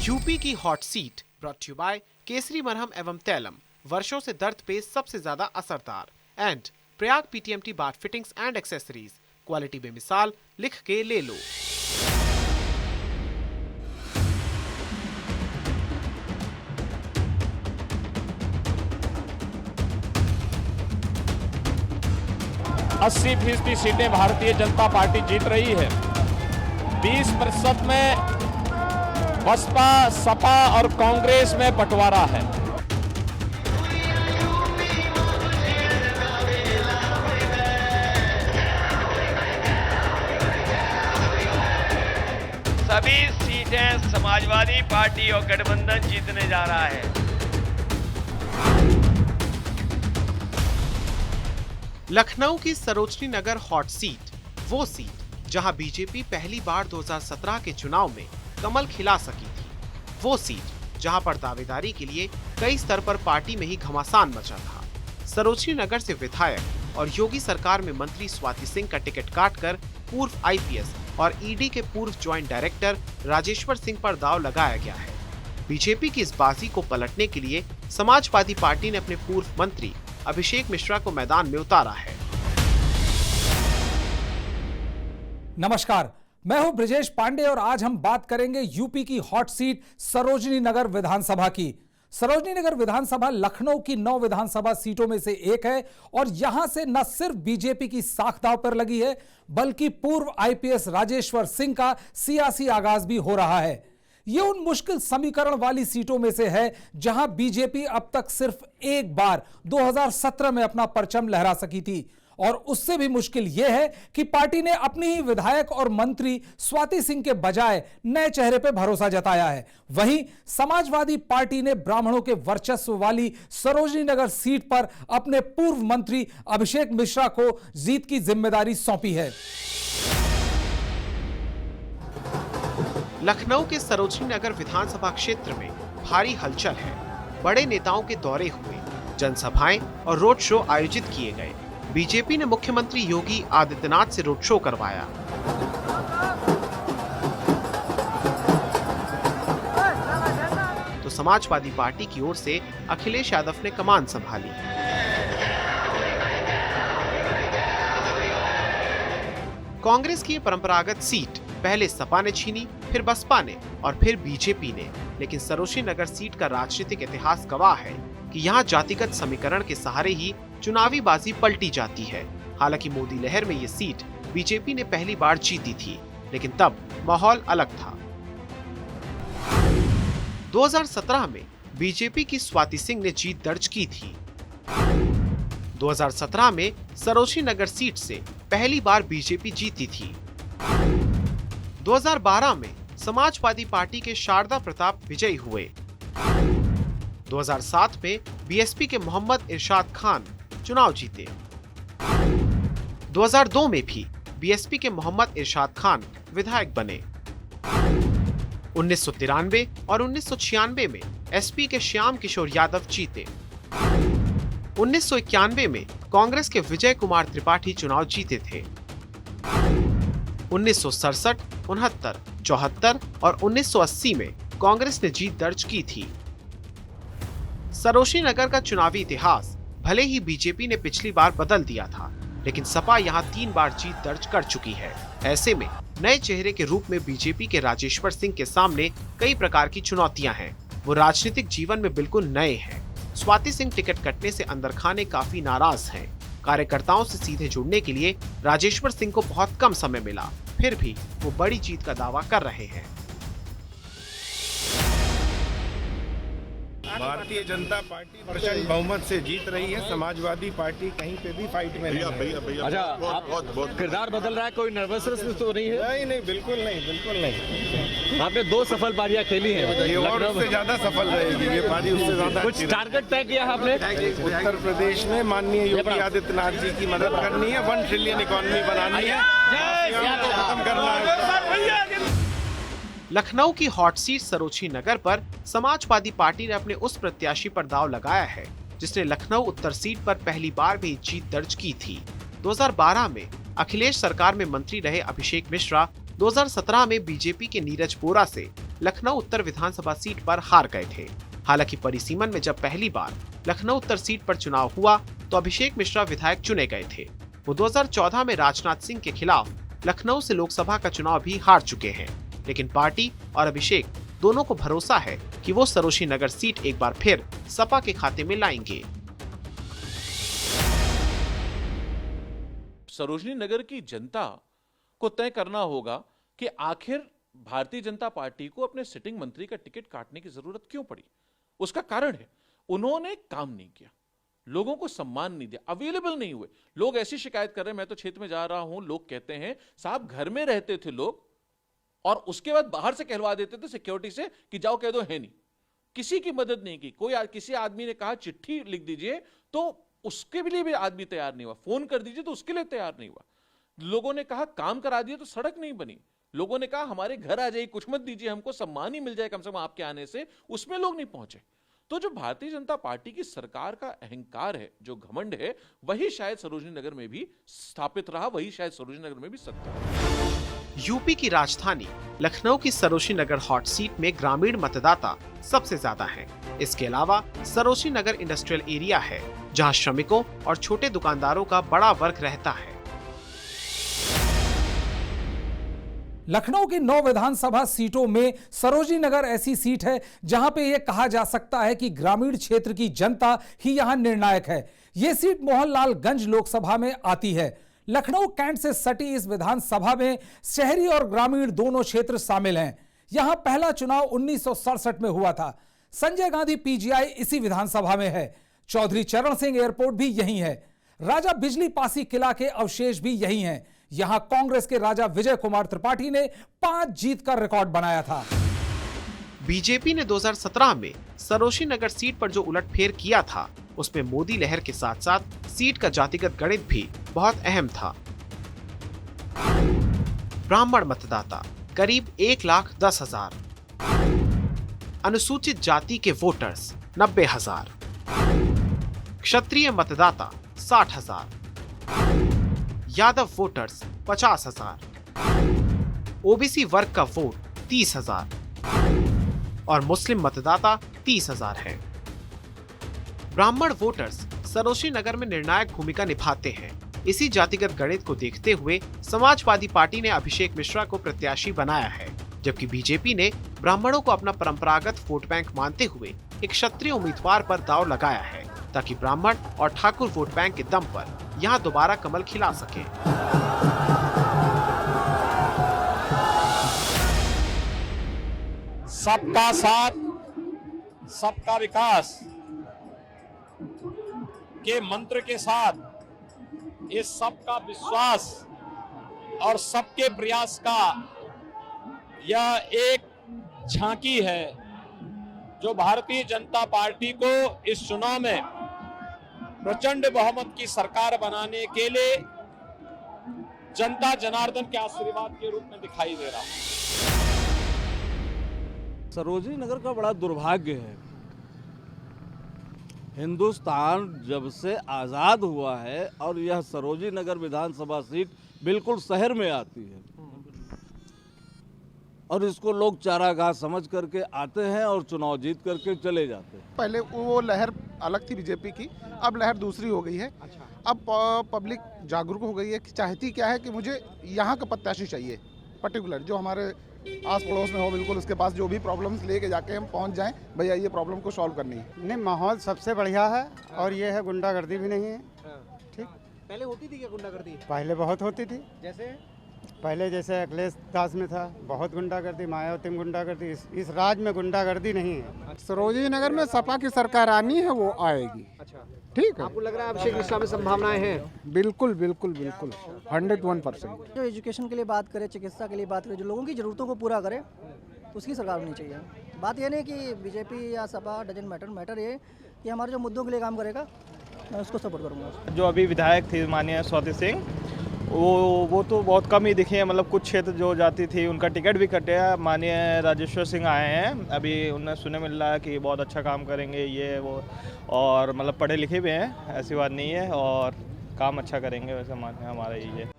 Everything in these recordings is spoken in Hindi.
यूपी की hot seat brought you by Kesari मरहम एवं तैलम, वर्षों से दर्द पे सबसे ज्यादा असरदार, and Prayag PTMT bar fittings and accessories, quality बेमिसाल, लिख के ले लो। अस्सी फीसदी सीटें भारतीय जनता पार्टी जीत रही है। 20% में बसपा, सपा और कांग्रेस में बंटवारा है। सभी सीटें समाजवादी पार्टी और गठबंधन जीतने जा रहा है। लखनऊ की सरोजनी नगर हॉट सीट, वो सीट जहां बीजेपी पहली बार 2017 के चुनाव में कमल खिला सकी थी, वो सीट जहां पर दावेदारी के लिए कई स्तर पर पार्टी में ही घमासान मचा था। सरोजनी नगर से विधायक और योगी सरकार में मंत्री स्वाति सिंह का टिकट काटकर पूर्व आईपीएस और ईडी के पूर्व ज्वाइंट डायरेक्टर राजेश्वर सिंह पर दांव लगाया गया है। बीजेपी की इस बाजी को पलटने के लिए समाजवादी पार्टी ने अपने पूर्व मंत्री अभिषेक मिश्रा को मैदान में उतारा है। नमस्कार, मैं हूं ब्रजेश पांडे और आज हम बात करेंगे यूपी की हॉट सीट सरोजनी नगर विधानसभा की। सरोजनी नगर विधानसभा लखनऊ की 9 विधानसभा सीटों में से एक है और यहां से न सिर्फ बीजेपी की साख दांव पर लगी है, बल्कि पूर्व आईपीएस राजेश्वर सिंह का सियासी आगाज भी हो रहा है। ये उन मुश्किल समीकरण वाली सीटों में से है जहां बीजेपी अब तक सिर्फ एक बार 2017 में अपना परचम लहरा सकी थी, और उससे भी मुश्किल यह है कि पार्टी ने अपनी ही विधायक और मंत्री स्वाति सिंह के बजाय नए चेहरे पर भरोसा जताया है। वहीं समाजवादी पार्टी ने ब्राह्मणों के वर्चस्व वाली सरोजनी नगर सीट पर अपने पूर्व मंत्री अभिषेक मिश्रा को जीत की जिम्मेदारी सौंपी है। लखनऊ के सरोजनी नगर विधानसभा क्षेत्र में भारी हलचल है। बड़े नेताओं के दौरे हुए, जनसभाएं और रोड शो आयोजित किए गए। बीजेपी ने मुख्यमंत्री योगी आदित्यनाथ से रोड शो करवाया। तो समाजवादी पार्टी की ओर से अखिलेश यादव ने कमान संभाली। कांग्रेस की परंपरागत सीट पहले सपा ने छीनी, फिर बसपा ने और फिर बीजेपी ने, लेकिन सरोजनी नगर सीट का राजनीतिक इतिहास गवाह है कि यहाँ जातिगत समीकरण के सहारे ही चुनावी बाजी पलटी जाती है। हालांकि मोदी लहर में ये सीट बीजेपी ने पहली बार जीती थी, लेकिन तब माहौल अलग था। 2017 में बीजेपी की स्वाति सिंह ने जीत दर्ज की थी। 2017 में सरोजनी नगर सीट से पहली बार बीजेपी जीती थी। 2012 में समाजवादी पार्टी के शारदा प्रताप विजयी हुए। 2007 में बीएसपी के मोहम्मद इरशाद खान चुनाव जीते। 2002 में भी बीएसपी के मोहम्मद इरशाद खान विधायक बने। 1993 और 1996 में एसपी के श्याम किशोर यादव जीते। 1991 में कांग्रेस के विजय कुमार त्रिपाठी चुनाव जीते थे। 1967, 69, 74 और 1980 में कांग्रेस ने जीत दर्ज की थी। सरोजनी नगर का चुनावी इतिहास भले ही बीजेपी ने पिछली बार बदल दिया था, लेकिन सपा यहां 3 बार जीत दर्ज कर चुकी है। ऐसे में नए चेहरे के रूप में बीजेपी के राजेश्वर सिंह के सामने कई प्रकार की चुनौतियां हैं। वो राजनीतिक जीवन में बिल्कुल नए हैं। स्वाति सिंह टिकट कटने से अंदर खाने काफी नाराज हैं। कार्यकर्ताओं से सीधे जुड़ने के लिए राजेश्वर सिंह को बहुत कम समय मिला, फिर भी वो बड़ी जीत का दावा कर रहे हैं। भारतीय जनता पार्टी % बहुमत से जीत रही है। समाजवादी पार्टी कहीं पे भी फाइट में नहीं है। अच्छा, आप किरदार बदल रहा है, कोई नर्वसनेस तो नहीं है? नहीं, बिल्कुल नहीं। आपने 2 सफल पारियां खेली हैं। ये और उससे ज्यादा सफल रहेगी, ये पारी उससे ज्यादा। कुछ टारगेट तय किया है आपने? उत्तर प्रदेश में माननीय योगी आदित्यनाथ जी की मदद करनी है, 1 ट्रिलियन इकोनॉमी बनानी है, खत्म करना है। लखनऊ की हॉट सीट सरोजनी नगर पर समाजवादी पार्टी ने अपने उस प्रत्याशी पर दांव लगाया है जिसने लखनऊ उत्तर सीट पर पहली बार भी जीत दर्ज की थी। 2012 में अखिलेश सरकार में मंत्री रहे अभिषेक मिश्रा 2017 में बीजेपी के नीरज बोरा से लखनऊ उत्तर विधानसभा सीट पर हार गए थे। हालांकि परिसीमन में जब पहली बार लखनऊ उत्तर सीट पर चुनाव हुआ तो अभिषेक मिश्रा विधायक चुने गए थे। वो 2014 में राजनाथ सिंह के खिलाफ लखनऊ से लोकसभा का चुनाव भी हार चुके हैं, लेकिन पार्टी और अभिषेक दोनों को भरोसा है कि वो सरोजनी नगर सीट एक बार फिर सपा के खाते में लाएंगे। सरोजनी नगर की जनता को तय करना होगा कि आखिर भारतीय जनता पार्टी को अपने सिटिंग मंत्री का टिकट काटने की जरूरत क्यों पड़ी। उसका कारण है उन्होंने काम नहीं किया, लोगों को सम्मान नहीं दिया, अवेलेबल नहीं हुए। लोग ऐसी शिकायत कर रहे हैं, मैं तो क्षेत्र में जा रहा हूं, लोग कहते हैं साहब घर में रहते थे लोग और उसके बाद बाहर से कहलवा देते थे सिक्योरिटी से कि जाओ कह दो, है नहीं। किसी की मदद नहीं की। किसी आदमी ने कहा चिट्ठी लिख दीजिए तो उसके लिए भी आदमी तैयार नहीं हुआ, फोन कर दीजिए तो उसके लिए तैयार नहीं हुआ। लोगों ने कहा काम करा दिए तो सड़क नहीं बनी। लोगों ने कहा हमारे घर आ जाइए, कुछ मत दीजिए हमको, सम्मान ही मिल जाए कम से कम आपके आने से, उसमें लोग नहीं पहुंचे। तो जो भारतीय जनता पार्टी की सरकार का अहंकार है, जो घमंड है, वही शायद सरोजनी नगर में भी स्थापित रहा, वही शायद सरोजनी नगर में भी सत्य है। यूपी की राजधानी लखनऊ की सरोजनी नगर हॉट सीट में ग्रामीण मतदाता सबसे ज्यादा हैं। इसके अलावा सरोजनी नगर इंडस्ट्रियल एरिया है, जहां श्रमिकों और छोटे दुकानदारों का बड़ा वर्ग रहता है। लखनऊ की 9 विधानसभा सीटों में सरोजनी नगर ऐसी सीट है जहां पे यह कहा जा सकता है कि ग्रामीण क्षेत्र की जनता ही यहां निर्णायक है। यह सीट मोहनलालगंज लोकसभा में आती है। लखनऊ कैंट से सटी इस विधानसभा में शहरी और ग्रामीण दोनों क्षेत्र शामिल हैं। यहां पहला चुनाव 1967 में हुआ था। संजय गांधी पीजीआई इसी विधानसभा में है। चौधरी चरण सिंह एयरपोर्ट भी यहीं है। राजा बिजली पासी किला के अवशेष भी यहीं हैं। यहां कांग्रेस के राजा विजय कुमार त्रिपाठी ने 5 जीत का रिकॉर्ड बनाया था। बीजेपी ने 2017 में सरोजनी नगर सीट पर जो उलटफेर किया था, उसमें मोदी लहर के साथ साथ सीट का जातिगत गणित भी बहुत अहम था। ब्राह्मण मतदाता करीब 1,10,000, अनुसूचित जाति के वोटर्स 90,000, क्षत्रिय मतदाता 60,000, यादव वोटर्स 50,000, ओबीसी वर्ग का वोट 30,000 और मुस्लिम मतदाता 30,000 है। ब्राह्मण वोटर्स सरोजनी नगर में निर्णायक भूमिका निभाते हैं। इसी जातिगत गणित को देखते हुए समाजवादी पार्टी ने अभिषेक मिश्रा को प्रत्याशी बनाया है, जबकि बीजेपी ने ब्राह्मणों को अपना परंपरागत वोट बैंक मानते हुए एक क्षत्रिय उम्मीदवार पर दांव लगाया है, ताकि ब्राह्मण और ठाकुर वोट बैंक के दम पर यहाँ दोबारा कमल खिला सके। सबका साथ, सबका विकास के मंत्र के साथ इस सबका विश्वास और सबके प्रयास का यह एक झांकी है जो भारतीय जनता पार्टी को इस चुनाव में प्रचंड बहुमत की सरकार बनाने के लिए जनता जनार्दन के आशीर्वाद के रूप में दिखाई दे रहा है। सरोजनी नगर का बड़ा दुर्भाग्य है। हिंदुस्तान जब से आज़ाद हुआ है और यह सरोजनी नगर विधानसभा सीट बिल्कुल शहर में आती है और इसको लोग चारागाह समझ करके आते हैं और चुनाव जीत करके चले जाते हैं। पहले वो लहर अलग थी बीजेपी की, अब लहर दूसरी हो गई है। अब पब्लिक जागरूक हो गई है कि चाहती क्या है कि मुझे यहाँ का प्रत्याशी चाहिए, पर्टिकुलर जो हमारे आस पड़ोस में हो, बिल्कुल उसके पास जो भी प्रॉब्लम्स लेके जाके हम पहुँच जाएं, भैया ये प्रॉब्लम को सॉल्व करनी है। नहीं, माहौल सबसे बढ़िया है और ये है गुंडागर्दी भी नहीं है। ठीक, पहले होती थी क्या गुंडागर्दी? पहले बहुत होती थी। जैसे अखिलेश दास में था, बहुत गुंडागर्दी, मायावती में गुंडागर्दी। इस राज में गुंडागर्दी नहीं है। सरोजनी नगर में सपा की सरकार आनी है, वो आएगी। अच्छा, ठीक है। आपको लग रहा है अभिषेक मिश्रा में संभावनाएं हैं? बिल्कुल बिल्कुल बिल्कुल 101%। जो एजुकेशन के लिए बात करें, चिकित्सा के लिए बात करें, जो लोगों की ज़रूरतों को पूरा करे, तो उसकी सरकार होनी चाहिए। बात ये नहीं कि बीजेपी या सपा, डजंट मैटर ये कि हमारे जो मुद्दों के लिए काम करेगा, मैं उसको सपोर्ट करूँगा। जो अभी विधायक थे माननीय स्वाति सिंह, वो तो बहुत कम ही दिखे हैं। मतलब कुछ क्षेत्र जो जाती थी उनका टिकट भी कटे हैं। माननीय राजेश्वर सिंह आए हैं, अभी उन्हें सुने मिल रहा है कि बहुत अच्छा काम करेंगे ये वो, और मतलब पढ़े लिखे भी हैं, ऐसी बात नहीं है, और काम अच्छा करेंगे, वैसे माननीय हमारा यही है।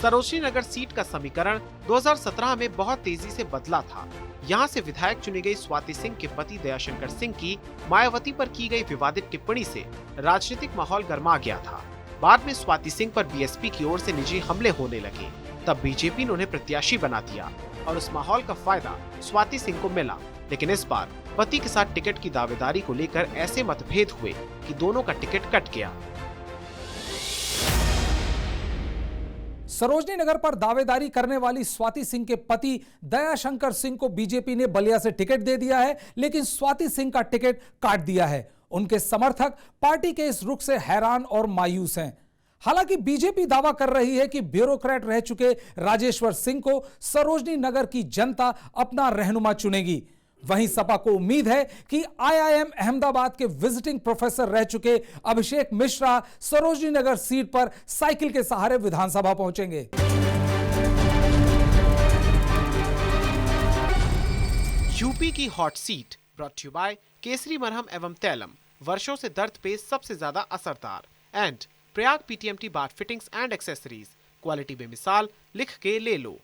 सरोजनी नगर सीट का समीकरण 2017 में बहुत तेजी से बदला था। यहाँ से विधायक चुनी गई स्वाति सिंह के पति दयाशंकर सिंह की मायावती पर की गई विवादित टिप्पणी से राजनीतिक माहौल गर्मा गया था। बाद में स्वाति सिंह पर बीएसपी की ओर से निजी हमले होने लगे। तब बीजेपी ने उन्हें प्रत्याशी बना दिया और उस माहौल का फायदा स्वाति सिंह को मिला। लेकिन इस बार पति के साथ टिकट की दावेदारी को लेकर ऐसे मतभेद हुए कि दोनों का टिकट कट गया। सरोजनी नगर पर दावेदारी करने वाली स्वाति सिंह के पति दयाशंकर सिंह को बीजेपी ने बलिया से टिकट दे दिया है, लेकिन स्वाति सिंह का टिकट काट दिया है। उनके समर्थक पार्टी के इस रुख से हैरान और मायूस हैं। हालांकि बीजेपी दावा कर रही है कि ब्यूरोक्रेट रह चुके राजेश्वर सिंह को सरोजनी नगर की जनता अपना रहनुमा चुनेगी। वहीं सपा को उम्मीद है कि आईआईएम अहमदाबाद के विजिटिंग प्रोफेसर रह चुके अभिषेक मिश्रा सरोजनी नगर सीट पर साइकिल के सहारे विधानसभा पहुंचेंगे। यूपी की hot seat brought you by Kesari मरहम एवं तैलम, वर्षों से दर्द पे सबसे ज्यादा असरदार, and Prayag PTMT bar fittings and accessories, quality बेमिसाल, लिख के ले लो।